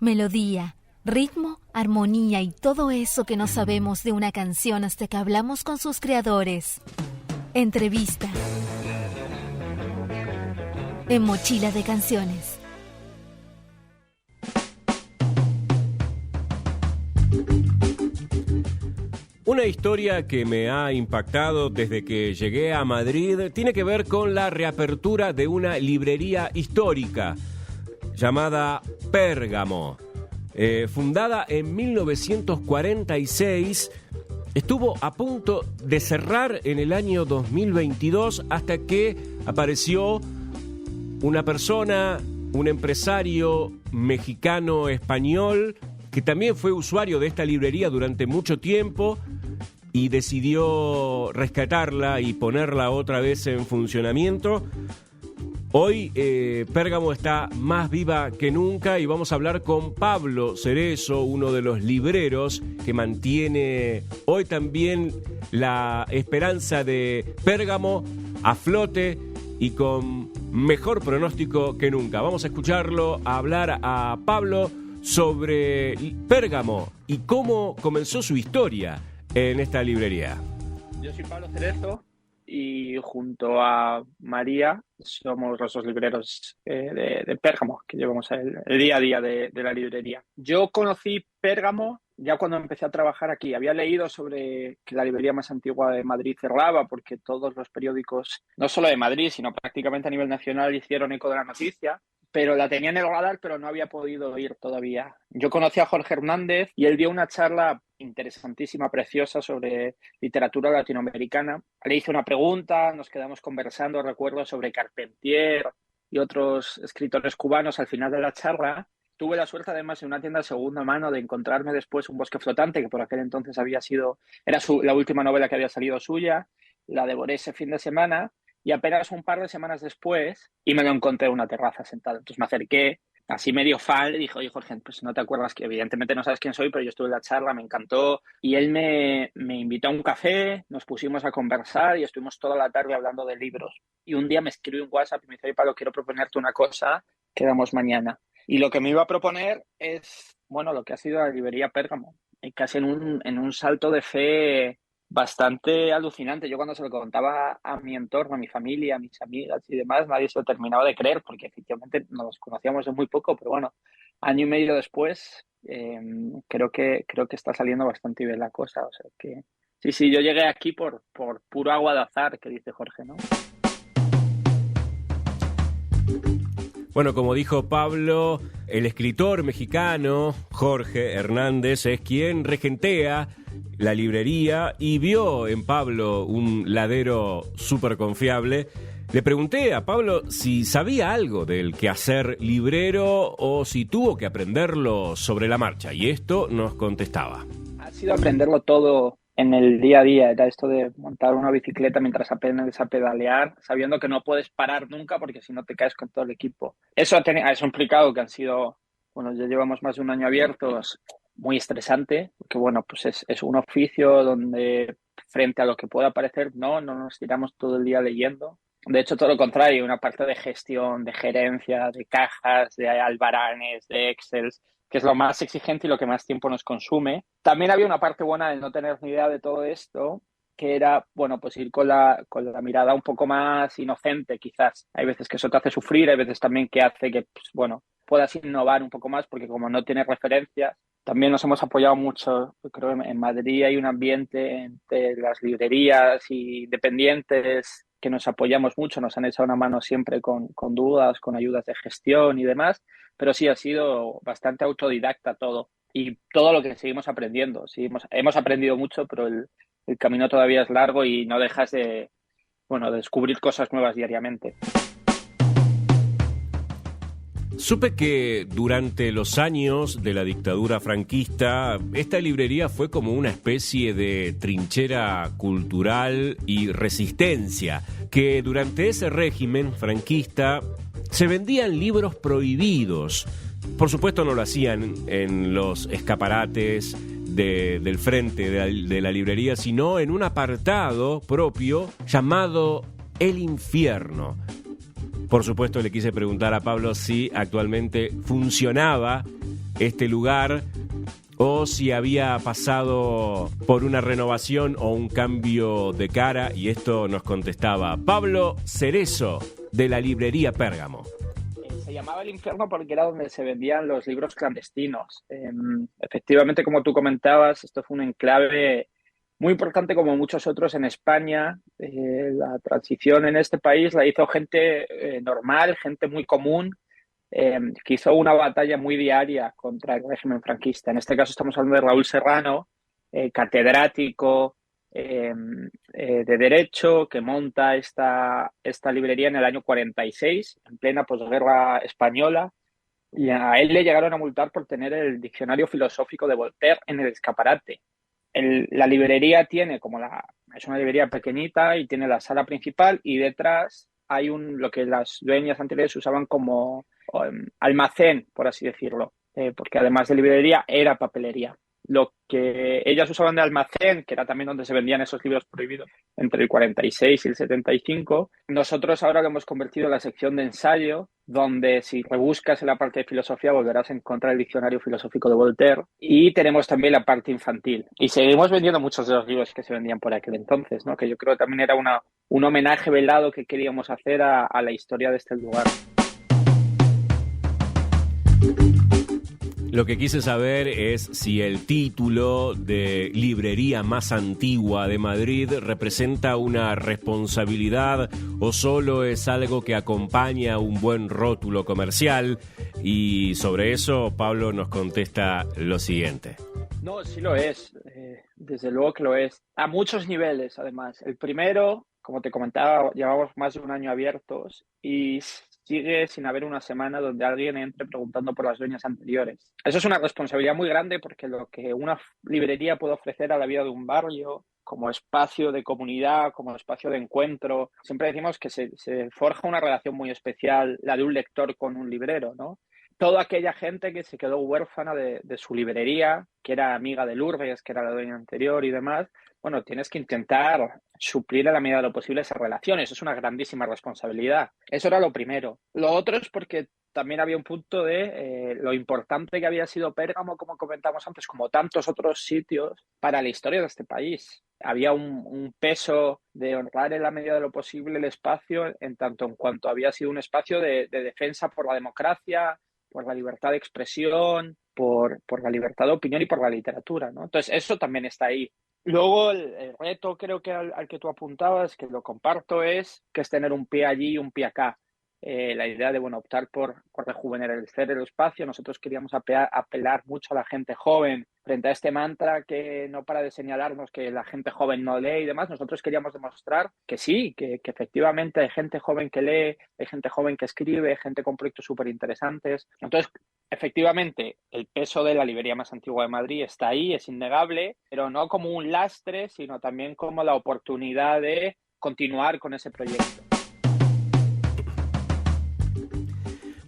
Melodía, ritmo, armonía y todo eso que no sabemos de una canción hasta que hablamos con sus creadores. Entrevista. En Mochila de Canciones. Una historia que me ha impactado desde que llegué a Madrid tiene que ver con la reapertura de una librería histórica llamada Pérgamo. Fundada en 1946, estuvo a punto de cerrar en el año 2022 hasta que apareció una persona, un empresario mexicano-español que también fue usuario de esta librería durante mucho tiempo y decidió rescatarla y ponerla otra vez en funcionamiento. Hoy Pérgamo está más viva que nunca y vamos a hablar con Pablo Cerezo, uno de los libreros que mantiene hoy también la esperanza de Pérgamo a flote y con mejor pronóstico que nunca. Vamos a escucharlo, a hablar a Pablo sobre Pérgamo y cómo comenzó su historia en esta librería. Yo soy Pablo Cerezo y junto a María somos los dos libreros de Pérgamo, que llevamos el día a día de la librería. Yo conocí Pérgamo ya cuando empecé a trabajar aquí. Había leído sobre que la librería más antigua de Madrid cerraba porque todos los periódicos, no solo de Madrid, sino prácticamente a nivel nacional, hicieron eco de la noticia. Pero la tenía en el radar, pero no había podido ir todavía. Yo conocí a Jorge Hernández y él dio una charla interesantísima, preciosa, sobre literatura latinoamericana. Le hice una pregunta, nos quedamos conversando, recuerdo, sobre Carpentier y otros escritores cubanos al final de la charla. Tuve la suerte, además, en una tienda de segunda mano de encontrarme después Un bosque flotante, que por aquel entonces era la última novela que había salido suya. La devoré ese fin de semana. Y apenas un par de semanas después, y me lo encontré en una terraza sentado. Entonces me acerqué, así medio fan, le dije, oye, Jorge, pues no te acuerdas que evidentemente no sabes quién soy, pero yo estuve en la charla, me encantó. Y él me invitó a un café, nos pusimos a conversar y estuvimos toda la tarde hablando de libros. Y un día me escribió un WhatsApp y me dice, oye, Pablo, quiero proponerte una cosa, quedamos mañana. Y lo que me iba a proponer es, bueno, lo que ha sido la librería Pérgamo. Y casi en un salto de fe bastante alucinante. Yo cuando se lo contaba a mi entorno, a mi familia, a mis amigas y demás, nadie se lo terminaba de creer porque efectivamente nos conocíamos de muy poco, pero bueno, año y medio después creo que está saliendo bastante bien la cosa. O sea que sí, yo llegué aquí por puro agua de azar, que dice Jorge, ¿no? Bueno, como dijo Pablo, el escritor mexicano Jorge Hernández es quien regentea la librería y vio en Pablo un ladero súper confiable. Le pregunté a Pablo si sabía algo del quehacer librero o si tuvo que aprenderlo sobre la marcha, y esto nos contestaba. Ha sido aprenderlo todo en el día a día. Era esto de montar una bicicleta mientras aprendes a pedalear, sabiendo que no puedes parar nunca porque si no te caes con todo el equipo. Eso ha implicado que han sido, bueno, ya llevamos más de un año abiertos, muy estresante, porque bueno, pues es un oficio donde frente a lo que pueda parecer, no nos tiramos todo el día leyendo. De hecho, todo lo contrario, una parte de gestión, de gerencia, de cajas, de albaranes, de Excel, que es lo más exigente y lo que más tiempo nos consume. También había una parte buena de no tener ni idea de todo esto, que era, bueno, pues ir con la mirada un poco más inocente, quizás. Hay veces que eso te hace sufrir, hay veces también que hace que, pues, bueno, puedas innovar un poco más, porque como no tienes referencias, también nos hemos apoyado mucho. Creo que en Madrid hay un ambiente entre las librerías y independientes que nos apoyamos mucho, nos han echado una mano siempre con dudas, con ayudas de gestión y demás, pero sí ha sido bastante autodidacta todo y todo lo que seguimos aprendiendo. Hemos aprendido mucho, pero el camino todavía es largo y no dejas de descubrir cosas nuevas diariamente. Supe que durante los años de la dictadura franquista, esta librería fue como una especie de trinchera cultural y resistencia, que durante ese régimen franquista se vendían libros prohibidos. Por supuesto no lo hacían en los escaparates del frente de la librería, sino en un apartado propio llamado El Infierno. Por supuesto le quise preguntar a Pablo si actualmente funcionaba este lugar o si había pasado por una renovación o un cambio de cara, y esto nos contestaba Pablo Cerezo, de la librería Pérgamo. Se llamaba El Infierno porque era donde se vendían los libros clandestinos. Efectivamente, como tú comentabas, esto fue un enclave muy importante como muchos otros en España. La transición en este país la hizo gente normal, gente muy común, que hizo una batalla muy diaria contra el régimen franquista. En este caso estamos hablando de Raúl Serrano, catedrático de Derecho, que monta esta librería en el año 46, en plena posguerra española, y a él le llegaron a multar por tener el diccionario filosófico de Voltaire en el escaparate. La librería es una librería pequeñita y tiene la sala principal, y detrás hay lo que las dueñas anteriores usaban como almacén, por así decirlo, porque además de librería era papelería. Lo que ellas usaban de almacén, que era también donde se vendían esos libros prohibidos entre el 46 y el 75, nosotros ahora lo hemos convertido en la sección de ensayo, donde si rebuscas en la parte de filosofía volverás a encontrar el diccionario filosófico de Voltaire, y tenemos también la parte infantil. Y seguimos vendiendo muchos de los libros que se vendían por aquel entonces, ¿no? Que yo creo que también era un homenaje velado que queríamos hacer a la historia de este lugar. Lo que quise saber es si el título de librería más antigua de Madrid representa una responsabilidad o solo es algo que acompaña un buen rótulo comercial. Y sobre eso Pablo nos contesta lo siguiente. No, sí lo es, desde luego que lo es. A muchos niveles, además. El primero, como te comentaba, llevamos más de un año abiertos y sigue sin haber una semana donde alguien entre preguntando por las dueñas anteriores. Eso es una responsabilidad muy grande, porque lo que una librería puede ofrecer a la vida de un barrio, como espacio de comunidad, como espacio de encuentro, siempre decimos que se forja una relación muy especial, la de un lector con un librero, ¿no? Toda aquella gente que se quedó huérfana de su librería, que era amiga de Lourdes, que era la dueña anterior y demás, bueno, tienes que intentar suplir a la medida de lo posible esas relaciones. Es una grandísima responsabilidad. Eso era lo primero. Lo otro es porque también había un punto de lo importante que había sido Pérgamo, como comentamos antes, como tantos otros sitios, para la historia de este país. Había un peso de honrar en la medida de lo posible el espacio, en tanto en cuanto había sido un espacio de defensa por la democracia, por la libertad de expresión, por la libertad de opinión y por la literatura, ¿no? Entonces, eso también está ahí. Luego, el reto, creo que al que tú apuntabas, que lo comparto, es tener un pie allí y un pie acá. La idea de optar por rejuvenecer el espacio. Nosotros queríamos apelar mucho a la gente joven frente a este mantra que no para de señalarnos que la gente joven no lee y demás. Nosotros queríamos demostrar que sí, que efectivamente hay gente joven que lee, hay gente joven que escribe, hay gente con proyectos súper interesantes. Entonces, efectivamente, el peso de la librería más antigua de Madrid está ahí, es innegable, pero no como un lastre, sino también como la oportunidad de continuar con ese proyecto.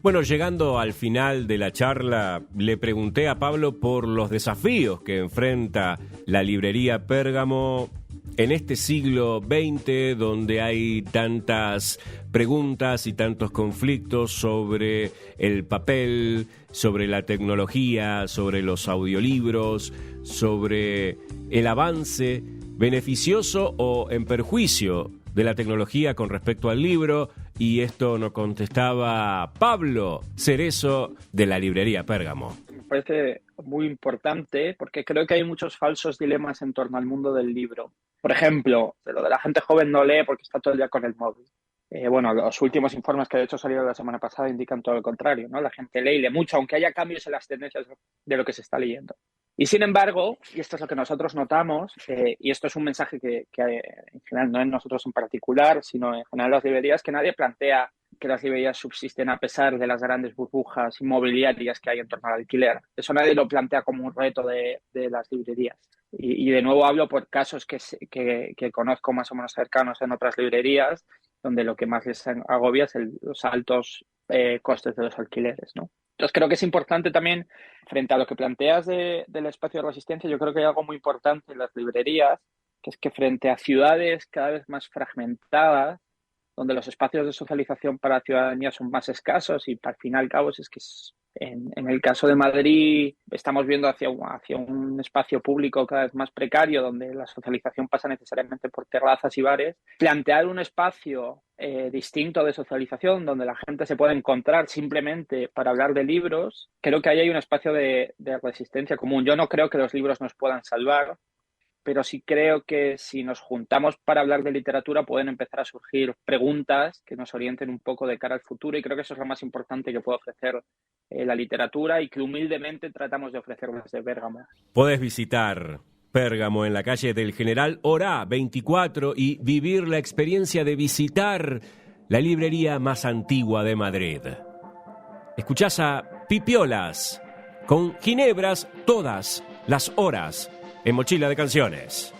Bueno, llegando al final de la charla, le pregunté a Pablo por los desafíos que enfrenta la librería Pérgamo en este siglo XX, donde hay tantas preguntas y tantos conflictos sobre el papel, sobre la tecnología, sobre los audiolibros, sobre el avance beneficioso o en perjuicio de la tecnología con respecto al libro. Y esto nos contestaba Pablo Cerezo, de la librería Pérgamo. Me parece muy importante porque creo que hay muchos falsos dilemas en torno al mundo del libro. Por ejemplo, de lo de la gente joven no lee porque está todo el día con el móvil. Los últimos informes que de hecho salieron la semana pasada indican todo lo contrario, ¿no? La gente lee mucho, aunque haya cambios en las tendencias de lo que se está leyendo. Y sin embargo, y esto es lo que nosotros notamos, y esto es un mensaje que en general no en nosotros en particular, sino en general las librerías, que nadie plantea que las librerías subsisten a pesar de las grandes burbujas inmobiliarias que hay en torno al alquiler. Eso nadie lo plantea como un reto de las librerías. Y de nuevo hablo por casos que conozco más o menos cercanos en otras librerías, donde lo que más les agobia es los altos costes de los alquileres, ¿no? Entonces creo que es importante también, frente a lo que planteas del espacio de resistencia, yo creo que hay algo muy importante en las librerías, que es que frente a ciudades cada vez más fragmentadas, donde los espacios de socialización para la ciudadanía son más escasos y al fin y al cabo es que en el caso de Madrid estamos viendo hacia un espacio público cada vez más precario donde la socialización pasa necesariamente por terrazas y bares. Plantear un espacio distinto de socialización donde la gente se pueda encontrar simplemente para hablar de libros, creo que ahí hay un espacio de resistencia común. Yo no creo que los libros nos puedan salvar, pero sí creo que si nos juntamos para hablar de literatura pueden empezar a surgir preguntas que nos orienten un poco de cara al futuro, y creo que eso es lo más importante que puede ofrecer la literatura y que humildemente tratamos de ofrecer desde Pérgamo. Podés visitar Pérgamo en la calle del General Orá 24 y vivir la experiencia de visitar la librería más antigua de Madrid. Escuchás a Pipiolas con Ginebras todas las horas en Mochila de Canciones.